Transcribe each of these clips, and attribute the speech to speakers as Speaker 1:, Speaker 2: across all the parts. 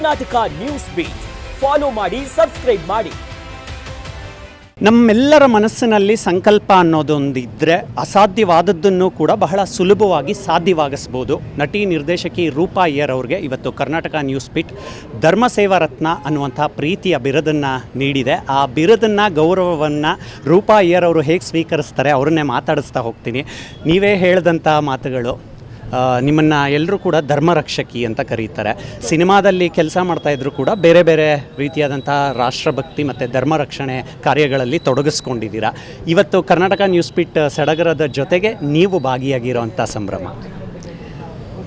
Speaker 1: Karnataka news beat follow ಮಾಡಿ, subscribe ಮಾಡಿ.
Speaker 2: ನಮ್ಮೆಲ್ಲರ ಮನಸ್ಸಿನಲ್ಲಿ ಸಂಕಲ್ಪ ಅನ್ನೋದೊಂದಿದ್ದರೆ ಅಸಾಧ್ಯವಾದದ್ದನ್ನು ಕೂಡ ಬಹಳ ಸುಲಭವಾಗಿ ಸಾಧ್ಯವಾಗಿಸ್ಬೋದು. ನಟಿ ನಿರ್ದೇಶಕಿ ರೂಪಾ ಅಯ್ಯರ್ ಅವ್ರಿಗೆ ಇವತ್ತು ಕರ್ನಾಟಕ ನ್ಯೂಸ್ ಬೀಟ್ ಧರ್ಮ ಸೇವಾ ರತ್ನ ಅನ್ನುವಂಥ ಪ್ರೀತಿಯ ಬಿರುದನ್ನು ನೀಡಿದೆ. ಆ ಬಿರುದನ್ನು, ಗೌರವವನ್ನು ರೂಪಾ ಅಯ್ಯರ್ ಅವರು ಹೇಗೆ ಸ್ವೀಕರಿಸ್ತಾರೆ ಅವ್ರನ್ನೇ ಮಾತಾಡಿಸ್ತಾ ಹೋಗ್ತೀನಿ. ನೀವೇ ಹೇಳಿದಂಥ ಮಾತುಗಳು, ನಿಮ್ಮನ್ನು ಎಲ್ಲರೂ ಕೂಡ ಧರ್ಮರಕ್ಷಕಿ ಅಂತ ಕರೀತಾರೆ. ಸಿನಿಮಾದಲ್ಲಿ ಕೆಲಸ ಮಾಡ್ತಾಯಿದ್ರು ಕೂಡ ಬೇರೆ ಬೇರೆ ರೀತಿಯಾದಂಥ ರಾಷ್ಟ್ರಭಕ್ತಿ ಮತ್ತು ಧರ್ಮರಕ್ಷಣೆ ಕಾರ್ಯಗಳಲ್ಲಿ ತೊಡಗಿಸ್ಕೊಂಡಿದ್ದೀರಾ. ಇವತ್ತು ಕರ್ನಾಟಕ ನ್ಯೂಸ್ ಬೀಟ್ ಸಡಗರದ ಜೊತೆಗೆ ನೀವು ಭಾಗಿಯಾಗಿರೋವಂಥ ಸಂಭ್ರಮ.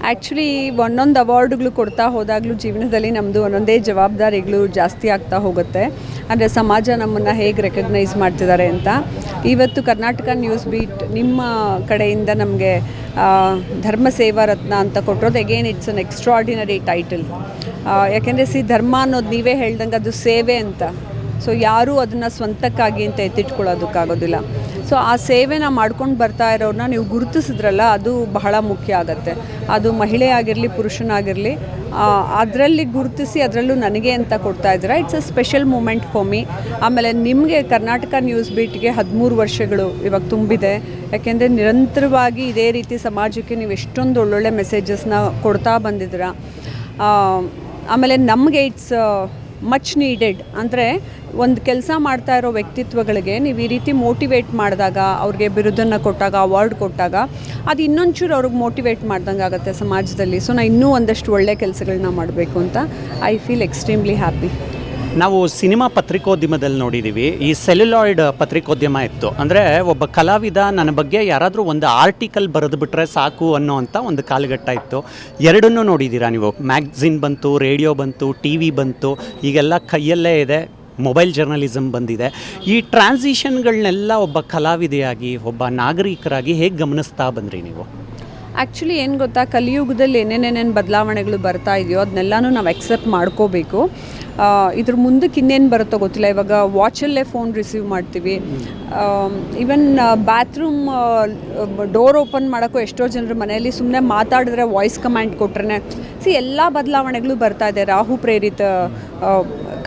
Speaker 3: ಆ್ಯಕ್ಚುಲಿ ಒಂದೊಂದು ಅವಾರ್ಡ್ಗಳು ಕೊಡ್ತಾ ಹೋದಾಗಲೂ ಜೀವನದಲ್ಲಿ ನಮ್ಮದು ಒಂದೊಂದೇ ಜವಾಬ್ದಾರಿಗಳು ಜಾಸ್ತಿ ಆಗ್ತಾ ಹೋಗುತ್ತೆ. ಅಂದರೆ ಸಮಾಜ ನಮ್ಮನ್ನು ಹೇಗೆ ರೆಕಗ್ನೈಸ್ ಮಾಡ್ತಿದ್ದಾರೆ ಅಂತ. ಇವತ್ತು ಕರ್ನಾಟಕ ನ್ಯೂಸ್ ಬೀಟ್ ನಿಮ್ಮ ಕಡೆಯಿಂದ ನಮಗೆ ಧರ್ಮ ಸೇವಾ ರತ್ನ ಅಂತ ಕೊಟ್ಟಿರೋದು again it's an extraordinary title. ಯಾಕೆಂದರೆ ಧರ್ಮ ಅನ್ನೋದು ನೀವೇ ಹೇಳ್ದಂಗೆ ಅದು ಸೇವೆ ಅಂತ. ಸೊ ಯಾರೂ ಅದನ್ನು ಸ್ವಂತಕ್ಕಾಗಿ ಅಂತ ಎತ್ತಿಟ್ಕೊಳ್ಳೋದಕ್ಕಾಗೋದಿಲ್ಲ. ಸೊ ಆ ಸೇವೆನ ಮಾಡ್ಕೊಂಡು ಬರ್ತಾ ಇರೋರನ್ನ ನೀವು ಗುರುತಿಸಿದ್ರಲ್ಲ, ಅದು ಬಹಳ ಮುಖ್ಯ ಆಗುತ್ತೆ. ಅದು ಮಹಿಳೆ ಆಗಿರಲಿ, ಪುರುಷನಾಗಿರಲಿ, ಅದರಲ್ಲಿ ಗುರುತಿಸಿ ಅದರಲ್ಲೂ ನನಗೆ ಅಂತ ಕೊಡ್ತಾ ಇದ್ದೀರಾ. It's a special moment for me. ಆಮೇಲೆ ನಿಮಗೆ ಕರ್ನಾಟಕ ನ್ಯೂಸ್ ಬೀಟ್ಗೆ 13 ವರ್ಷಗಳು ಇವಾಗ ತುಂಬಿದೆ. ಯಾಕೆಂದರೆ ನಿರಂತರವಾಗಿ ಇದೇ ರೀತಿ ಸಮಾಜಕ್ಕೆ ನೀವು ಎಷ್ಟೊಂದು ಒಳ್ಳೊಳ್ಳೆ ಮೆಸೇಜಸ್ನ ಕೊಡ್ತಾ ಬಂದಿದ್ದೀರಾ. ಆಮೇಲೆ ನಮಗೆ ಇಟ್ಸ್ ಮಚ್ ನೀಡೆಡ್. ಅಂದರೆ ಒಂದು ಕೆಲಸ ಮಾಡ್ತಾ ಇರೋ ವ್ಯಕ್ತಿತ್ವಗಳಿಗೆ ನೀವು ಈ ರೀತಿ ಮೋಟಿವೇಟ್ ಮಾಡಿದಾಗ, ಅವ್ರಿಗೆ ಬಿರುದನ್ನು ಕೊಟ್ಟಾಗ, ಅವಾರ್ಡ್ ಕೊಟ್ಟಾಗ, ಅದು ಇನ್ನೊಂಚೂರು ಅವ್ರಿಗೆ ಮೋಟಿವೇಟ್ ಮಾಡ್ದಂಗೆ ಆಗುತ್ತೆ ಸಮಾಜದಲ್ಲಿ. ಸೊ ನಾನು ಇನ್ನೂ ಒಂದಷ್ಟು ಒಳ್ಳೆ ಕೆಲಸಗಳನ್ನ ಮಾಡಬೇಕು ಅಂತ ಐ ಫೀಲ್ ಎಕ್ಸ್ಟ್ರೀಮ್ಲಿ ಹ್ಯಾಪಿ.
Speaker 2: ನಾವು ಸಿನಿಮಾ ಪತ್ರಿಕೋದ್ಯಮದಲ್ಲಿ ನೋಡಿದ್ದೀವಿ, ಈ ಸೆಲ್ಯುಲಾಯ್ಡ್ ಪತ್ರಿಕೋದ್ಯಮ ಇತ್ತು. ಅಂದರೆ ಒಬ್ಬ ಕಲಾವಿದ ನನ್ನ ಬಗ್ಗೆ ಯಾರಾದರೂ ಒಂದು ಆರ್ಟಿಕಲ್ ಬರೆದು ಬಿಟ್ರೆ ಸಾಕು ಅನ್ನೋವಂಥ ಒಂದು ಕಾಲಘಟ್ಟ ಇತ್ತು. ಎರಡನ್ನೂ ನೋಡಿದ್ದೀರಾ ನೀವು. ಮ್ಯಾಗ್ಝಿನ್ ಬಂತು, ರೇಡಿಯೋ ಬಂತು, ಟಿ ವಿ ಬಂತು, ಈಗೆಲ್ಲ ಕೈಯಲ್ಲೇ ಇದೆ, ಮೊಬೈಲ್ ಜರ್ನಲಿಸಮ್ ಬಂದಿದೆ. ಈ ಟ್ರಾನ್ಸಿಷನ್ಗಳನ್ನೆಲ್ಲ ಒಬ್ಬ ಕಲಾವಿದೆಯಾಗಿ, ಒಬ್ಬ ನಾಗರಿಕರಾಗಿ ಹೇಗೆ ಗಮನಿಸ್ತಾ ಬಂದ್ರಿ ನೀವು?
Speaker 3: ಆ್ಯಕ್ಚುಲಿ ಏನು ಗೊತ್ತಾ, ಕಲಿಯುಗದಲ್ಲಿ ಏನೇನೇನೇನು ಬದಲಾವಣೆಗಳು ಬರ್ತಾ ಇದೆಯೋ ಅದನ್ನೆಲ್ಲನೂ ನಾವು ಎಕ್ಸೆಪ್ಟ್ ಮಾಡ್ಕೋಬೇಕು. ಇದ್ರ ಮುಂದಕ್ಕೆ ಇನ್ನೇನು ಬರುತ್ತೋ ಗೊತ್ತಿಲ್ಲ. ಇವಾಗ ವಾಚಲ್ಲೇ ಫೋನ್ ರಿಸೀವ್ ಮಾಡ್ತೀವಿ. ಈವನ್ ಬಾತ್ರೂಮ್ ಡೋರ್ ಓಪನ್ ಮಾಡೋಕ್ಕೂ ಎಷ್ಟೋ ಜನರು ಮನೆಯಲ್ಲಿ ಸುಮ್ಮನೆ ಮಾತಾಡಿದ್ರೆ ವಾಯ್ಸ್ ಕಮಾಂಡ್ ಕೊಟ್ರೆ ಎಲ್ಲ ಬದಲಾವಣೆಗಳು ಬರ್ತಾ ಇದೆ ರಾಹು ಪ್ರೇರಿತ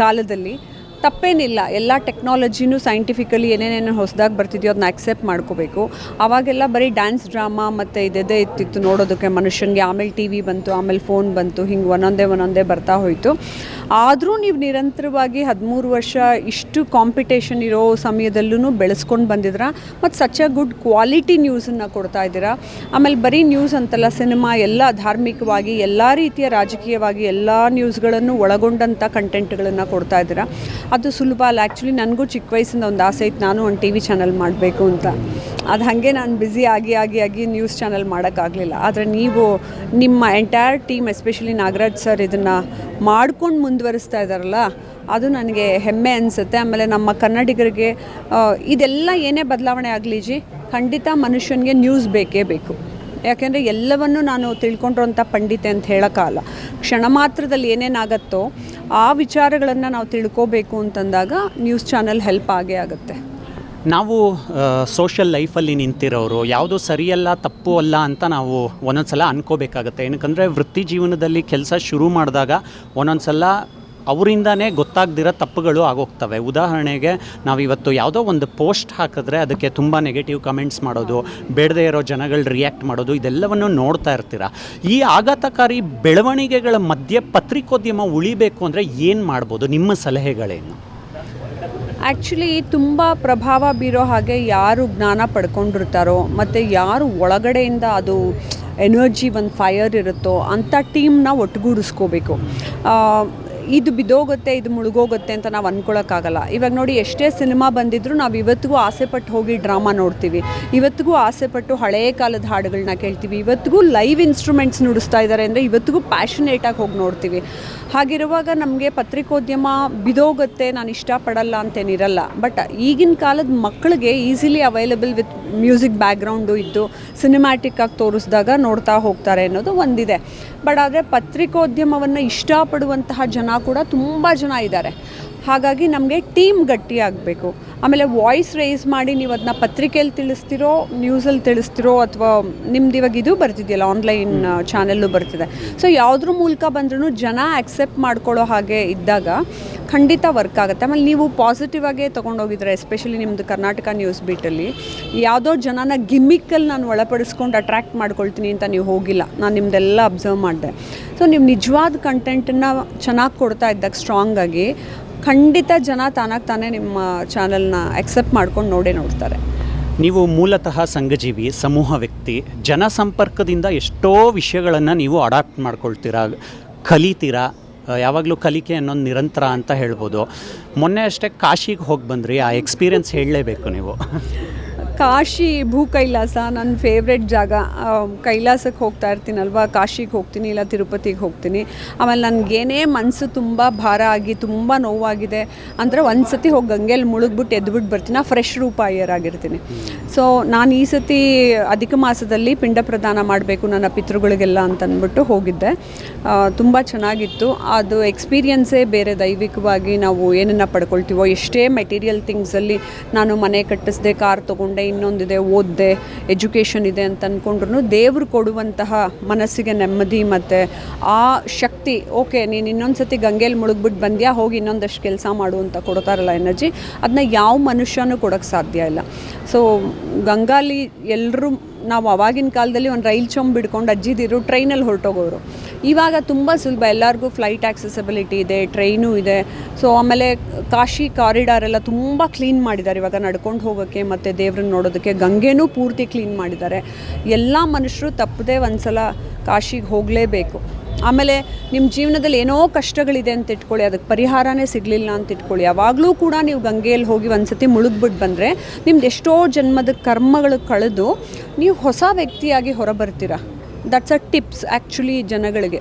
Speaker 3: ಕಾಲದಲ್ಲಿ. ತಪ್ಪೇನಿಲ್ಲ, ಎಲ್ಲ ಟೆಕ್ನಾಲಜಿನೂ ಸೈಂಟಿಫಿಕಲಿ ಏನೇನೇನು ಹೊಸದಾಗಿ ಬರ್ತಿದೆಯೋ ಅದನ್ನ ಆಕ್ಸೆಪ್ಟ್ ಮಾಡ್ಕೋಬೇಕು. ಆವಾಗೆಲ್ಲ ಬರೀ ಡ್ಯಾನ್ಸ್ ಡ್ರಾಮಾ ಮತ್ತು ಇದೇ ಇತ್ತಿತ್ತು ನೋಡೋದಕ್ಕೆ ಮನುಷ್ಯನಿಗೆ. ಆಮೇಲೆ ಟಿ ವಿ ಬಂತು, ಆಮೇಲೆ ಫೋನ್ ಬಂತು, ಹಿಂಗೆ ಒಂದೊಂದೇ ಬರ್ತಾ ಹೋಯಿತು. ಆದರೂ ನೀವು ನಿರಂತರವಾಗಿ 13 ವರ್ಷ ಇಷ್ಟು ಕಾಂಪಿಟೇಷನ್ ಇರೋ ಸಮಯದಲ್ಲೂ ಬೆಳೆಸ್ಕೊಂಡು ಬಂದಿದ್ದೀರಾ. ಮತ್ತು ಸಚ್ ಅ ಗುಡ್ ಕ್ವಾಲಿಟಿ ನ್ಯೂಸನ್ನು ಕೊಡ್ತಾ ಇದ್ದೀರಾ. ಆಮೇಲೆ ಬರೀ ನ್ಯೂಸ್ ಅಂತಲ್ಲ, ಸಿನಿಮಾ, ಎಲ್ಲ ಧಾರ್ಮಿಕವಾಗಿ, ಎಲ್ಲ ರೀತಿಯ ರಾಜಕೀಯವಾಗಿ ಎಲ್ಲ ನ್ಯೂಸ್ಗಳನ್ನು ಒಳಗೊಂಡಂಥ ಕಂಟೆಂಟ್ಗಳನ್ನು ಕೊಡ್ತಾ ಇದ್ದೀರಾ. ಅದು ಸುಲಭ ಅಲ್ಲ. ಆ್ಯಕ್ಚುಲಿ ನನಗೂ ಚಿಕ್ಕ ವಯಸ್ಸಿಂದ ಒಂದು ಆಸೆ ಇತ್ತು, ನಾನು ಒಂದು ಟಿ ವಿ ಚಾನಲ್ ಮಾಡಬೇಕು ಅಂತ. ಅದು ಹಾಗೆ ನಾನು ಬ್ಯುಸಿ ಆಗಿ ನ್ಯೂಸ್ ಚಾನಲ್ ಮಾಡೋಕ್ಕಾಗಲಿಲ್ಲ. ಆದರೆ ನೀವು, ನಿಮ್ಮ entire team, especially Nagaraj sir, ಇದನ್ನು ಮಾಡ್ಕೊಂಡು ಮುಂದುವರಿಸ್ತಾ ಇದ್ದಾರಲ್ಲ, ಅದು ನನಗೆ ಹೆಮ್ಮೆ ಅನಿಸುತ್ತೆ. ಆಮೇಲೆ ನಮ್ಮ ಕನ್ನಡಿಗರಿಗೆ ಇದೆಲ್ಲ ಏನೇ ಬದಲಾವಣೆ ಆಗಲಿ ಖಂಡಿತ ಮನುಷ್ಯನಿಗೆ ನ್ಯೂಸ್ ಬೇಕೇ ಬೇಕು. ಯಾಕೆಂದರೆ ಎಲ್ಲವನ್ನೂ ನಾನು ತಿಳ್ಕೊಂಡಿರೋಂಥ ಪಂಡಿತೆ ಅಂತ ಹೇಳೋಕ್ಕಾಗಲ್ಲ. ಕ್ಷಣ ಮಾತ್ರದಲ್ಲಿ ಏನೇನಾಗತ್ತೋ ಆ ವಿಚಾರಗಳನ್ನು ನಾವು ತಿಳ್ಕೋಬೇಕು ಅಂತಂದಾಗ ನ್ಯೂಸ್ ಚಾನಲ್ ಹೆಲ್ಪ್ ಆಗೇ ಆಗುತ್ತೆ.
Speaker 2: ನಾವು ಸೋಷಲ್ ಲೈಫಲ್ಲಿ ನಿಂತಿರೋರು, ಯಾವುದು ಸರಿಯಲ್ಲ ತಪ್ಪು ಅಲ್ಲ ಅಂತ ನಾವು ಒಂದೊಂದು ಸಲ ಅನ್ಕೋಬೇಕಾಗತ್ತೆ. ಏನಕ್ಕಂದರೆ ವೃತ್ತಿ ಜೀವನದಲ್ಲಿ ಕೆಲಸ ಶುರು ಮಾಡಿದಾಗ ಒಂದೊಂದು ಸಲ ಅವರಿಂದನೇ ಗೊತ್ತಾಗದಿರೋ ತಪ್ಪುಗಳು ಆಗೋಗ್ತವೆ. ಉದಾಹರಣೆಗೆ ನಾವಿವತ್ತು ಯಾವುದೋ ಒಂದು ಪೋಸ್ಟ್ ಹಾಕಿದ್ರೆ ಅದಕ್ಕೆ ತುಂಬ ನೆಗೆಟಿವ್ ಕಮೆಂಟ್ಸ್ ಮಾಡೋದು, ಬೇಡದೇ ಇರೋ ಜನಗಳು ರಿಯಾಕ್ಟ್ ಮಾಡೋದು, ಇದೆಲ್ಲವನ್ನು ನೋಡ್ತಾ ಇರ್ತೀರ. ಈ ಆಘಾತಕಾರಿ ಬೆಳವಣಿಗೆಗಳ ಮಧ್ಯೆ ಪತ್ರಿಕೋದ್ಯಮ ಉಳಿಬೇಕು ಅಂದರೆ ಏನು ಮಾಡ್ಬೋದು? ನಿಮ್ಮ ಸಲಹೆಗಳೇನು?
Speaker 3: ಆ್ಯಕ್ಚುಲಿ ತುಂಬ ಪ್ರಭಾವ ಬೀರೋ ಹಾಗೆ ಯಾರು ಜ್ಞಾನ ಪಡ್ಕೊಂಡಿರ್ತಾರೋ ಮತ್ತು ಯಾರು ಒಳಗಡೆಯಿಂದ ಅದು ಎನರ್ಜಿ, ಒಂದು ಫೈರ್ ಇರುತ್ತೋ ಅಂಥ ಟೀಮ್ನ ಒಟ್ಟುಗೂಡಿಸ್ಕೋಬೇಕು. ಇದು ಬಿದ್ದೋಗುತ್ತೆ, ಇದು ಮುಳುಗೋಗುತ್ತೆ ಅಂತ ನಾವು ಅಂದ್ಕೊಳ್ಳೋಕ್ಕಾಗಲ್ಲ. ಇವಾಗ ನೋಡಿ, ಎಷ್ಟೇ ಸಿನಿಮಾ ಬಂದಿದ್ದರೂ ನಾವು ಇವತ್ತಿಗೂ ಆಸೆಪಟ್ಟು ಹೋಗಿ ಡ್ರಾಮಾ ನೋಡ್ತೀವಿ, ಇವತ್ತಿಗೂ ಆಸೆಪಟ್ಟು ಹಳೆಯ ಕಾಲದ ಹಾಡುಗಳನ್ನ ಕೇಳ್ತೀವಿ, ಇವತ್ತಿಗೂ ಲೈವ್ ಇನ್ಸ್ಟ್ರೂಮೆಂಟ್ಸ್ ನುಡಿಸ್ತಾ ಇದ್ದಾರೆ ಅಂದರೆ ಇವತ್ತಿಗೂ ಪ್ಯಾಷನೇಟಾಗಿ ಹೋಗಿ ನೋಡ್ತೀವಿ. ಹಾಗಿರುವಾಗ ನಮಗೆ ಪತ್ರಿಕೋದ್ಯಮ ಬಿದೋಗುತ್ತೆ, ನಾನು ಇಷ್ಟಪಡಲ್ಲ ಅಂತೇನಿರಲ್ಲ. ಬಟ್ ಈಗಿನ ಕಾಲದ ಮಕ್ಕಳಿಗೆ easily available with music background ಇದ್ದು ಸಿನಿಮ್ಯಾಟಿಕ್ ಆಗಿ ತೋರಿಸಿದಾಗ ನೋಡ್ತಾ ಹೋಗ್ತಾರೆ ಅನ್ನೋದು ಒಂದಿದೆ. ಬಟ್ ಆದರೆ ಪತ್ರಿಕೋದ್ಯಮವನ್ನು ಇಷ್ಟಪಡುವಂತಹ ಜನ ಕೂಡ ತುಂಬ ಜನ ಇದ್ದಾರೆ. ಹಾಗಾಗಿ ನಮಗೆ ಟೀಮ್ ಗಟ್ಟಿಯಾಗಬೇಕು. ಆಮೇಲೆ ವಾಯ್ಸ್ ರೇಸ್ ಮಾಡಿ ನೀವು ಅದನ್ನ ಪತ್ರಿಕೆಯಲ್ಲಿ ತಿಳಿಸ್ತಿರೋ, ನ್ಯೂಸಲ್ಲಿ ತಿಳಿಸ್ತಿರೋ, ಅಥವಾ ನಿಮ್ದು ಇವಾಗ ಇದು ಬರ್ತಿದೆಯಲ್ಲ ಆನ್ಲೈನ್ ಚಾನೆಲ್ಲು ಬರ್ತಿದೆ. ಸೊ ಯಾವುದ್ರ ಮೂಲಕ ಬಂದ್ರೂ ಜನ ಆಕ್ಸೆಪ್ಟ್ ಮಾಡ್ಕೊಳ್ಳೋ ಹಾಗೆ ಇದ್ದಾಗ ಖಂಡಿತ ವರ್ಕ್ ಆಗುತ್ತೆ. ಆಮೇಲೆ ನೀವು ಪಾಸಿಟಿವ್ ಆಗೇ ತೊಗೊಂಡೋಗಿದ್ರೆ, ಎಸ್ಪೆಷಲಿ ನಿಮ್ಮದು ಕರ್ನಾಟಕ ನ್ಯೂಸ್ ಬೀಟಲ್ಲಿ ಯಾವುದೋ ಜನನ ಗಿಮ್ಮಿಕ್ಕಲ್ಲಿ ನಾನು ಒಳಪಡಿಸ್ಕೊಂಡು ಅಟ್ರ್ಯಾಕ್ಟ್ ಮಾಡ್ಕೊಳ್ತೀನಿ ಅಂತ ನೀವು ಹೋಗಿಲ್ಲ. ನಾನು ನಿಮ್ಮದೆಲ್ಲ ಅಬ್ಸರ್ವ್ ಮಾಡಿದೆ. ಸೊ ನೀವು ನಿಜವಾದ ಕಂಟೆಂಟನ್ನು ಚೆನ್ನಾಗಿ ಕೊಡ್ತಾ ಇದ್ದಾಗ ಸ್ಟ್ರಾಂಗಾಗಿ ಖಂಡಿತ ಜನ ತಾನೇ ನಿಮ್ಮ ಚಾನಲ್ನ ಅಕ್ಸೆಪ್ಟ್ ಮಾಡ್ಕೊಂಡು ನೋಡ್ತಾರೆ.
Speaker 2: ನೀವು ಮೂಲತಃ ಸಂಘಜೀವಿ, ಸಮೂಹ ವ್ಯಕ್ತಿ, ಜನಸಂಪರ್ಕದಿಂದ ಎಷ್ಟೋ ವಿಷಯಗಳನ್ನು ನೀವು ಅಡಾಪ್ಟ್ ಮಾಡ್ಕೊಳ್ತೀರಾ, ಕಲಿತೀರಾ. ಯಾವಾಗಲೂ ಕಲಿಕೆ ಅನ್ನೋದು ನಿರಂತರ ಅಂತ ಹೇಳ್ಬೋದು. ಮೊನ್ನೆ ಅಷ್ಟೇ ಕಾಶಿಗೆ ಹೋಗಿ ಬಂದ್ರಿ, ಆ ಎಕ್ಸ್ಪೀರಿಯನ್ಸ್ ಹೇಳಲೇಬೇಕು ನೀವು.
Speaker 3: ಕಾಶಿ ಭೂ ಕೈಲಾಸ ನನ್ನ ಫೇವ್ರೆಟ್ ಜಾಗ. ಕೈಲಾಸಕ್ಕೆ ಹೋಗ್ತಾ ಇರ್ತೀನಲ್ವ, ಕಾಶಿಗೆ ಹೋಗ್ತೀನಿ, ಇಲ್ಲ ತಿರುಪತಿಗೆ ಹೋಗ್ತೀನಿ. ಆಮೇಲೆ ನನಗೇನೇ ಮನಸ್ಸು ತುಂಬ ಭಾರ ಆಗಿ ತುಂಬ ನೋವಾಗಿದೆ ಅಂದರೆ ಒಂದು ಸತಿ ಹೋಗಿ ಗಂಗೆಯಲ್ಲಿ ಮುಳುಗ್ಬಿಟ್ಟು ಎದ್ಬಿಟ್ಟು ಬರ್ತೀನಿ. ಫ್ರೆಶ್ ರೂಪ ಆಗಿರ್ತೀನಿ. ಸೊ ನಾನು ಈ ಸತಿ ಅಧಿಕ ಮಾಸದಲ್ಲಿ ಪಿಂಡ ಪ್ರದಾನ ಮಾಡಬೇಕು ನನ್ನ ಪಿತೃಗಳಿಗೆಲ್ಲ ಅಂತಂದ್ಬಿಟ್ಟು ಹೋಗಿದ್ದೆ. ತುಂಬ ಚೆನ್ನಾಗಿತ್ತು. ಅದು ಎಕ್ಸ್ಪೀರಿಯನ್ಸೇ ಬೇರೆ. ದೈವಿಕವಾಗಿ ನಾವು ಏನನ್ನು ಪಡ್ಕೊಳ್ತೀವೋ, ಎಷ್ಟೇ ಮೆಟೀರಿಯಲ್ ಥಿಂಗ್ಸಲ್ಲಿ ನಾನು ಮನೆ ಕಟ್ಟಿಸ್ದೆ, ಕಾರ್ ತೊಗೊಂಡೆ, ಇನ್ನೊಂದಿದೆ, ಓದಿದೆ, ಎಜುಕೇಷನ್ ಇದೆ ಅಂತ ಅಂದ್ಕೊಂಡ್ರು ದೇವರು ಕೊಡುವಂತಹ ಮನಸ್ಸಿಗೆ ನೆಮ್ಮದಿ ಮತ್ತು ಆ ಶಕ್ತಿ, ಓಕೆ ನೀನು ಇನ್ನೊಂದು ಸತಿ ಗಂಗೆಯಲ್ಲಿ ಮುಳುಗ್ಬಿಟ್ಟು ಬಂದ್ಯಾ, ಹೋಗಿ ಇನ್ನೊಂದಷ್ಟು ಕೆಲಸ ಮಾಡು ಅಂತ ಕೊಡ್ತಾರಲ್ಲ ಎನರ್ಜಿ, ಅದನ್ನ ಯಾವ ಮನುಷ್ಯನೂ ಕೊಡೋಕ್ಕೆ ಸಾಧ್ಯ ಇಲ್ಲ. ಸೊ ಗಂಗಾಲಿ ಎಲ್ಲರೂ ನಾವು ಆವಾಗಿನ ಕಾಲದಲ್ಲಿ ಒಂದು ರೈಲ್ ಚೊಂಬು ಬಿಡ್ಕೊಂಡು ಅಜ್ಜಿದಿರು ಟ್ರೈನಲ್ಲಿ ಹೊರಟೋಗೋರು. ಇವಾಗ ತುಂಬ ಸುಲಭ, ಎಲ್ಲರಿಗೂ ಫ್ಲೈಟ್ ಆಕ್ಸೆಸಿಬಿಲಿಟಿ ಇದೆ, ಟ್ರೈನು ಇದೆ. ಸೊ ಆಮೇಲೆ ಕಾಶಿ ಕಾರಿಡಾರ್ ಎಲ್ಲ ತುಂಬ ಕ್ಲೀನ್ ಮಾಡಿದ್ದಾರೆ ಇವಾಗ ನಡ್ಕೊಂಡು ಹೋಗೋಕ್ಕೆ ಮತ್ತು ದೇವ್ರನ್ನ ನೋಡೋದಕ್ಕೆ. ಗಂಗೆನೂ ಪೂರ್ತಿ ಕ್ಲೀನ್ ಮಾಡಿದ್ದಾರೆ. ಎಲ್ಲ ಮನುಷ್ಯರು ತಪ್ಪದೇ ಒಂದ್ಸಲ ಕಾಶಿಗೆ ಹೋಗಲೇಬೇಕು. ಆಮೇಲೆ ನಿಮ್ಮ ಜೀವನದಲ್ಲಿ ಏನೋ ಕಷ್ಟಗಳಿದೆ ಅಂತ ಇಟ್ಕೊಳ್ಳಿ, ಅದಕ್ಕೆ ಪರಿಹಾರನೇ ಸಿಗಲಿಲ್ಲ ಅಂತ ಇಟ್ಕೊಳ್ಳಿ, ಯಾವಾಗಲೂ ಕೂಡ ನೀವು ಗಂಗೆಯಲ್ಲಿ ಹೋಗಿ ಒಂದು ಸತಿ ಮುಳುಗ್ಬಿಟ್ಟು ಬಂದರೆ ನಿಮ್ದು ಎಷ್ಟೋ ಜನ್ಮದ ಕರ್ಮಗಳು ಕಳೆದು ನೀವು ಹೊಸ ವ್ಯಕ್ತಿಯಾಗಿ ಹೊರಬರ್ತೀರ. ದಟ್ಸ್ ಅ ಟಿಪ್ಸ್ ಆ್ಯಕ್ಚುಲಿ ಜನಗಳಿಗೆ.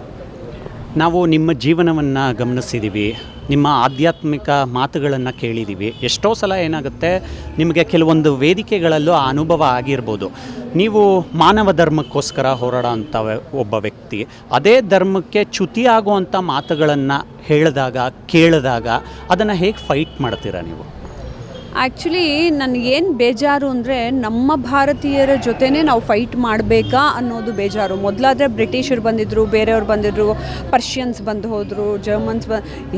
Speaker 2: ನಾವು ನಿಮ್ಮ ಜೀವನವನ್ನು ಗಮನಿಸಿದ್ದೀವಿ, ನಿಮ್ಮ ಆಧ್ಯಾತ್ಮಿಕ ಮಾತುಗಳನ್ನು ಕೇಳಿದ್ದೀವಿ. ಎಷ್ಟೋ ಸಲ ಏನಾಗುತ್ತೆ, ನಿಮಗೆ ಕೆಲವೊಂದು ವೇದಿಕೆಗಳಲ್ಲೂ ಆ ಅನುಭವ ಆಗಿರ್ಬೋದು. ನೀವು ಮಾನವ ಧರ್ಮಕ್ಕೋಸ್ಕರ ಹೋರಾಡೋ ಅಂಥ ಒಬ್ಬ ವ್ಯಕ್ತಿ, ಅದೇ ಧರ್ಮಕ್ಕೆ ಚ್ಯುತಿ ಆಗುವಂಥ ಮಾತುಗಳನ್ನು ಹೇಳಿದಾಗ, ಕೇಳಿದಾಗ ಅದನ್ನು ಹೇಗೆ ಫೈಟ್ ಮಾಡ್ತೀರಾ ನೀವು?
Speaker 3: ಆ್ಯಕ್ಚುಲಿ ನನಗೇನು ಬೇಜಾರು ಅಂದರೆ, ನಮ್ಮ ಭಾರತೀಯರ ಜೊತೆನೇ ನಾವು ಫೈಟ್ ಮಾಡಬೇಕಾ ಅನ್ನೋದು ಬೇಜಾರು. ಮೊದಲಾದರೆ ಬ್ರಿಟಿಷರು ಬಂದಿದ್ದರು, ಬೇರೆಯವ್ರು ಬಂದಿದ್ದರು, ಪರ್ಷಿಯನ್ಸ್ ಬಂದು ಹೋದರು, ಜರ್ಮನ್ಸ್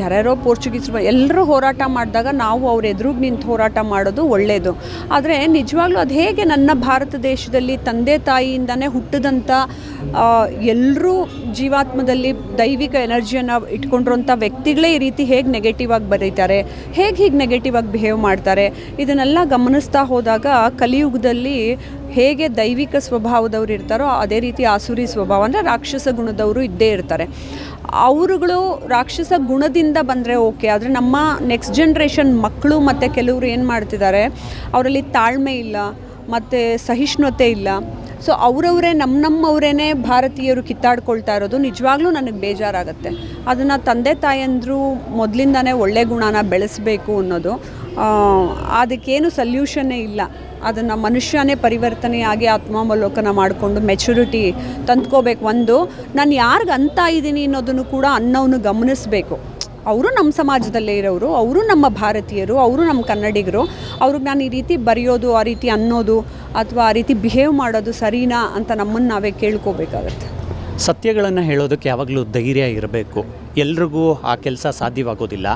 Speaker 3: ಯಾರ್ಯಾರೋ ಪೋರ್ಚುಗೀಸರು ಎಲ್ಲರೂ ಹೋರಾಟ ಮಾಡಿದಾಗ ನಾವು ಅವ್ರ ಎದುರಿಗೆ ನಿಂತು ಹೋರಾಟ ಮಾಡೋದು ಒಳ್ಳೆಯದು. ಆದರೆ ನಿಜವಾಗ್ಲೂ ಅದು ಹೇಗೆ ನನ್ನ ಭಾರತ ದೇಶದಲ್ಲಿ ತಂದೆ ತಾಯಿಯಿಂದನೇ ಹುಟ್ಟಿದಂಥ ಎಲ್ಲರೂ ಜೀವಾತ್ಮದಲ್ಲಿ ದೈವಿಕ ಎನರ್ಜಿಯನ್ನು ಇಟ್ಕೊಂಡಿರೋಂಥ ವ್ಯಕ್ತಿಗಳೇ ಈ ರೀತಿ ಹೇಗೆ ನೆಗೆಟಿವ್ ಆಗಿ ಬರೀತಾರೆ, ಹೀಗೆ ನೆಗೆಟಿವ್ ಆಗಿ ಬಿಹೇವ್ ಮಾಡ್ತಾರೆ, ಇದನ್ನೆಲ್ಲ ಗಮನಿಸ್ತಾ ಹೋದಾಗ ಕಲಿಯುಗದಲ್ಲಿ ಹೇಗೆ ದೈವಿಕ ಸ್ವಭಾವದವರು ಇರ್ತಾರೋ ಅದೇ ರೀತಿ ಆಸುರಿ ಸ್ವಭಾವ ಅಂದರೆ ರಾಕ್ಷಸ ಗುಣದವರು ಇದ್ದೇ ಇರ್ತಾರೆ. ಅವರುಗಳು ರಾಕ್ಷಸ ಗುಣದಿಂದ ಬಂದರೆ ಓಕೆ, ಆದರೆ ನಮ್ಮ ನೆಕ್ಸ್ಟ್ ಜನ್ರೇಷನ್ ಮಕ್ಕಳು ಮತ್ತು ಕೆಲವರು ಏನು ಮಾಡ್ತಿದ್ದಾರೆ, ಅವರಲ್ಲಿ ತಾಳ್ಮೆ ಇಲ್ಲ ಮತ್ತು ಸಹಿಷ್ಣುತೆ ಇಲ್ಲ. ಸೊ ಅವರವರೇ ನಮ್ಮವರೇ ಭಾರತೀಯರು ಕಿತ್ತಾಡ್ಕೊಳ್ತಾ ಇರೋದು ನಿಜವಾಗ್ಲೂ ನನಗೆ ಬೇಜಾರಾಗುತ್ತೆ. ಅದನ್ನು ತಂದೆ ತಾಯಂದರು ಮೊದಲಿಂದನೇ ಒಳ್ಳೆ ಗುಣನ ಬೆಳೆಸಬೇಕು ಅನ್ನೋದು. ಅದಕ್ಕೇನು ಸಲ್ಯೂಷನ್ನೇ ಇಲ್ಲ. ಅದನ್ನು ಮನುಷ್ಯನೇ ಪರಿವರ್ತನೆಯಾಗಿ ಆತ್ಮಾವಲೋಕನ ಮಾಡಿಕೊಂಡು ಮೆಚುರಿಟಿ ತಂದ್ಕೋಬೇಕು. ಒಂದು, ನಾನು ಯಾರಿಗೆ ಅಂತ ಇದ್ದೀನಿ ಅನ್ನೋದನ್ನು ಕೂಡ ಅನ್ನೋನು ಗಮನಿಸಬೇಕು. ಅವರು ನಮ್ಮ ಸಮಾಜದಲ್ಲೇ ಇರೋರು, ಅವರು ನಮ್ಮ ಭಾರತೀಯರು, ಅವರು ನಮ್ಮ ಕನ್ನಡಿಗರು. ಅವ್ರಿಗೆ ನಾನು ಈ ರೀತಿ ಬರೆಯೋದು, ಆ ರೀತಿ ಅನ್ನೋದು ಅಥವಾ ಆ ರೀತಿ ಬಿಹೇವ್ ಮಾಡೋದು ಸರಿನಾ ಅಂತ ನಮ್ಮನ್ನು ನಾವೇ ಕೇಳ್ಕೋಬೇಕಾಗತ್ತೆ.
Speaker 2: ಸತ್ಯಗಳನ್ನು ಹೇಳೋದಕ್ಕೆ ಯಾವಾಗಲೂ ಧೈರ್ಯ ಇರಬೇಕು. ಎಲ್ರಿಗೂ ಆ ಕೆಲಸ ಸಾಧ್ಯವಾಗೋದಿಲ್ಲ.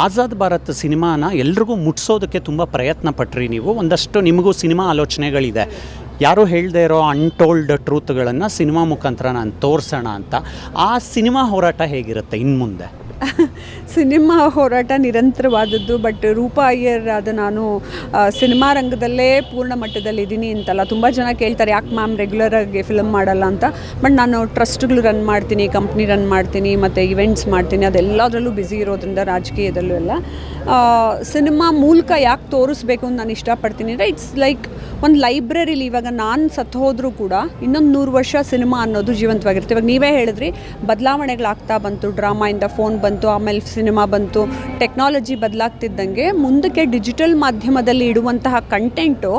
Speaker 2: ಆಜಾದ್ ಭಾರತ್ ಸಿನಿಮಾನ ಎಲ್ರಿಗೂ ಮುಟ್ಸೋದಕ್ಕೆ ತುಂಬ ಪ್ರಯತ್ನ ಪಟ್ರಿ ನೀವು. ಒಂದಷ್ಟು ನಿಮಗೂ ಸಿನಿಮಾ ಆಲೋಚನೆಗಳಿದೆ. ಯಾರೂ ಹೇಳದೇ ಇರೋ ಅನ್ಟೋಲ್ಡ್ ಟ್ರೂತ್ಗಳನ್ನು ಸಿನಿಮಾ ಮುಖಾಂತರ ನಾನು ತೋರಿಸೋಣ ಅಂತ. ಆ ಸಿನಿಮಾ ಹೋರಾಟ ಹೇಗಿರುತ್ತೆ ಇನ್ನು ಮುಂದೆ?
Speaker 3: ಸಿನಿಮಾ ಹೋರಾಟ ನಿರಂತರವಾದದ್ದು. ಬಟ್ ರೂಪಾ ಅಯ್ಯರ್ ಅದು ನಾನು ಸಿನಿಮಾ ರಂಗದಲ್ಲೇ ಪೂರ್ಣ ಮಟ್ಟದಲ್ಲಿದ್ದೀನಿ ಅಂತಲ್ಲ. ತುಂಬ ಜನ ಕೇಳ್ತಾರೆ ಯಾಕೆ ಮ್ಯಾಮ್ ರೆಗ್ಯುಲರಾಗಿ ಫಿಲಮ್ ಮಾಡಲ್ಲ ಅಂತ. ಬಟ್ ನಾನು ಟ್ರಸ್ಟ್ಗಳು ರನ್ ಮಾಡ್ತೀನಿ, ಕಂಪ್ನಿ ರನ್ ಮಾಡ್ತೀನಿ, ಮತ್ತು ಇವೆಂಟ್ಸ್ ಮಾಡ್ತೀನಿ. ಅದೆಲ್ಲದರಲ್ಲೂ ಬ್ಯುಸಿ ಇರೋದ್ರಿಂದ ರಾಜಕೀಯದಲ್ಲೂ ಎಲ್ಲ ಸಿನಿಮಾ ಮೂಲಕ ಯಾಕೆ ತೋರಿಸ್ಬೇಕು ಅಂತ ನಾನು ಇಷ್ಟಪಡ್ತೀನಿ ಅಂದರೆ, ಇಟ್ಸ್ ಲೈಕ್ ಒಂದು ಲೈಬ್ರರಿಲಿ ಇವಾಗ ನಾನು ಸತ್ತು ಹೋದರೂ ಕೂಡ ಇನ್ನೊಂದು 100 ವರ್ಷ ಸಿನಿಮಾ ಅನ್ನೋದು ಜೀವಂತವಾಗಿರುತ್ತೆ. ಇವಾಗ ನೀವೇ ಹೇಳಿದ್ರಿ ಬದಲಾವಣೆಗಳಾಗ್ತಾ ಬಂತು, ಡ್ರಾಮಾಯಿಂದ ಫೋನ್ ಬಂತು, ಆಮೇಲೆ ಸಿನಿಮಾ ಬಂತು, ಟೆಕ್ನಾಲಜಿ ಬದಲಾಗ್ತಿದ್ದಂಗೆ ಮುಂದಕ್ಕೆ ಡಿಜಿಟಲ್ ಮಾಧ್ಯಮದಲ್ಲಿ ಇಡುವಂತಹ ಕಂಟೆಂಟು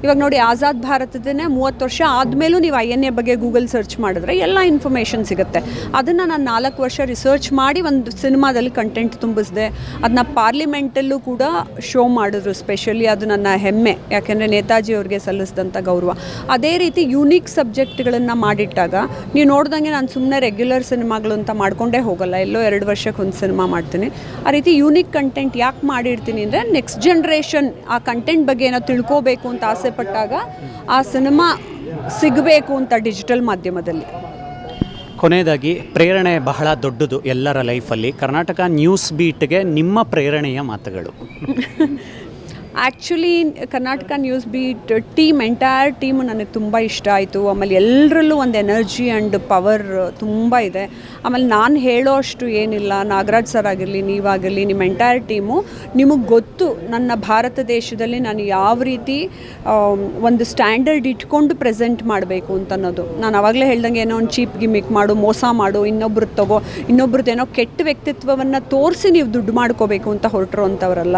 Speaker 3: ಇವಾಗ ನೋಡಿ, ಆಜಾದ್ ಭಾರತದನ್ನೇ 30 ವರ್ಷ ಆದಮೇಲೂ ನೀವು INA ಬಗ್ಗೆ ಗೂಗಲ್ ಸರ್ಚ್ ಮಾಡಿದ್ರೆ ಎಲ್ಲ ಇನ್ಫಾರ್ಮೇಷನ್ ಸಿಗುತ್ತೆ. ಅದನ್ನು ನಾನು 4 ವರ್ಷ ರಿಸರ್ಚ್ ಮಾಡಿ ಒಂದು ಸಿನಿಮಾದಲ್ಲಿ ಕಂಟೆಂಟ್ ತುಂಬಿಸಿದೆ. ಅದನ್ನ ಪಾರ್ಲಿಮೆಂಟಲ್ಲೂ ಕೂಡ ಶೋ ಮಾಡಿದ್ರು. ಸ್ಪೆಷಲಿ ಅದು ನನ್ನ ಹೆಮ್ಮೆ, ಯಾಕೆಂದರೆ ನೇತಾಜಿ ಅವ್ರಿಗೆ ಸಲ್ಲಿಸಿದಂಥ ಗೌರವ. ಅದೇ ರೀತಿ ಯೂನಿಕ್ ಸಬ್ಜೆಕ್ಟ್ಗಳನ್ನು ಮಾಡಿಟ್ಟಾಗ ನೀವು ನೋಡ್ದಂಗೆ ನಾನು ಸುಮ್ಮನೆ ರೆಗ್ಯುಲರ್ ಸಿನಿಮಾಗಳು ಅಂತ ಮಾಡ್ಕೊಂಡೇ ಹೋಗಲ್ಲ, ಎಲ್ಲೋ 2 ವರ್ಷಕ್ಕೆ ಒಂದು ಸಿನಿಮಾ ಮಾಡ್ತೀನಿ. ಆ ರೀತಿ ಯೂನಿಕ್ ಕಂಟೆಂಟ್ ಯಾಕೆ ಮಾಡಿರ್ತೀನಿ ಅಂದರೆ ನೆಕ್ಸ್ಟ್ ಜನ್ರೇಷನ್ ಆ ಕಂಟೆಂಟ್ ಬಗ್ಗೆ ಏನೋ ತಿಳ್ಕೋಬೇಕು ಅಂತ ಆಸೆ ಪಟ್ಟಾಗ ಆ ಸಿನಿಮಾ ಸಿಗಬೇಕು ಅಂತ ಡಿಜಿಟಲ್ ಮಾಧ್ಯಮದಲ್ಲಿ.
Speaker 2: ಕೊನೆಯದಾಗಿ, ಪ್ರೇರಣೆ ಬಹಳ ದೊಡ್ಡದು ಎಲ್ಲರ ಲೈಫಲ್ಲಿ. ಕರ್ನಾಟಕ ನ್ಯೂಸ್ ಬೀಟ್ಗೆ ನಿಮ್ಮ ಪ್ರೇರಣೆಯ ಮಾತುಗಳು?
Speaker 3: Actually Karnataka news beat entire team ನನಗೆ ತುಂಬ ಇಷ್ಟ ಆಯಿತು. ಆಮೇಲೆ ಎಲ್ಲರಲ್ಲೂ ಒಂದು ಎನರ್ಜಿ ಆ್ಯಂಡ್ ಪವರ್ ತುಂಬ ಇದೆ. ಆಮೇಲೆ ನಾನು ಹೇಳೋ ಅಷ್ಟು ಏನಿಲ್ಲ. ನಾಗರಾಜ್ ಸರ್ ಆಗಿರಲಿ, ನೀವಾಗಿರಲಿ, ನಿಮ್ಮ ಎಂಟೈರ್ ಟೀಮು, ನಿಮಗೆ ಗೊತ್ತು ನನ್ನ ಭಾರತ ದೇಶದಲ್ಲಿ ನಾನು ಯಾವ ರೀತಿ ಒಂದು ಸ್ಟ್ಯಾಂಡರ್ಡ್ ಇಟ್ಕೊಂಡು ಪ್ರೆಸೆಂಟ್ ಮಾಡಬೇಕು ಅಂತ ಅನ್ನೋದು. ನಾನು ಆವಾಗಲೇ ಹೇಳ್ದಂಗೆ ಏನೋ ಒಂದು ಚೀಪ್ ಗಿಮಿಕ್ ಮಾಡು, ಮೋಸ ಮಾಡು, ಇನ್ನೊಬ್ರದ್ದು ಏನೋ ಕೆಟ್ಟ ವ್ಯಕ್ತಿತ್ವವನ್ನು ತೋರಿಸಿ ನೀವು ದುಡ್ಡು ಮಾಡ್ಕೋಬೇಕು ಅಂತ ಹೊರಟರು ಅಂಥವರಲ್ಲ.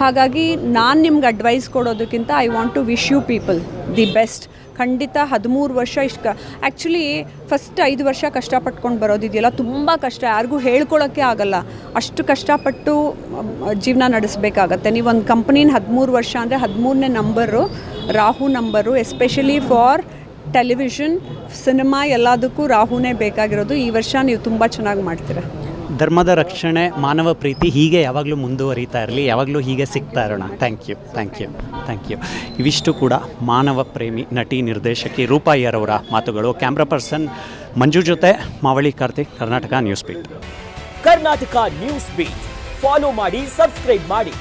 Speaker 3: ಹಾಗಾಗಿ ನಾನು ನಿಮ್ಗೆ ಅಡ್ವೈಸ್ ಕೊಡೋದಕ್ಕಿಂತ I want to wish you people the best. ಖಂಡಿತ 13 ವರ್ಷ ಆ್ಯಕ್ಚುಲಿ ಫಸ್ಟ್ 5 ವರ್ಷ ಕಷ್ಟಪಟ್ಕೊಂಡು ಬರೋದಿದೆಯಲ್ಲ, ತುಂಬ ಕಷ್ಟ, ಯಾರಿಗೂ ಹೇಳ್ಕೊಳ್ಳೋಕ್ಕೆ ಆಗಲ್ಲ. ಅಷ್ಟು ಕಷ್ಟಪಟ್ಟು ಜೀವನ ನಡೆಸಬೇಕಾಗತ್ತೆ. ನೀವು ಒಂದು ಕಂಪ್ನಿನ 13 ವರ್ಷ ಅಂದರೆ 13ನೇ number Rahu number. Especially for television, cinema ಎಲ್ಲದಕ್ಕೂ ರಾಹುನೇ ಬೇಕಾಗಿರೋದು. ಈ ವರ್ಷ ನೀವು ತುಂಬ ಚೆನ್ನಾಗಿ ಮಾಡ್ತೀರಾ.
Speaker 2: ಧರ್ಮದ ರಕ್ಷಣೆ, ಮಾನವ ಪ್ರೀತಿ ಹೀಗೆ ಯಾವಾಗಲೂ ಮುಂದುವರಿತಾ ಇರಲಿ, ಯಾವಾಗಲೂ ಹೀಗೆ ಸಿಗ್ತಾ ಇರೋಣ. Thank you. ಇವಿಷ್ಟು ಕೂಡ ಮಾನವ ಪ್ರೇಮಿ ನಟಿ ನಿರ್ದೇಶಕಿ ರೂಪಾ ಅಯ್ಯರ್ ಮಾತುಗಳು. ಕ್ಯಾಮ್ರಾ ಪರ್ಸನ್ ಮಂಜು ಜೊತೆ Mavali Karthik, Karnataka news beat.
Speaker 1: Karnataka news beat follow ಮಾಡಿ, ಸಬ್ಸ್ಕ್ರೈಬ್ ಮಾಡಿ.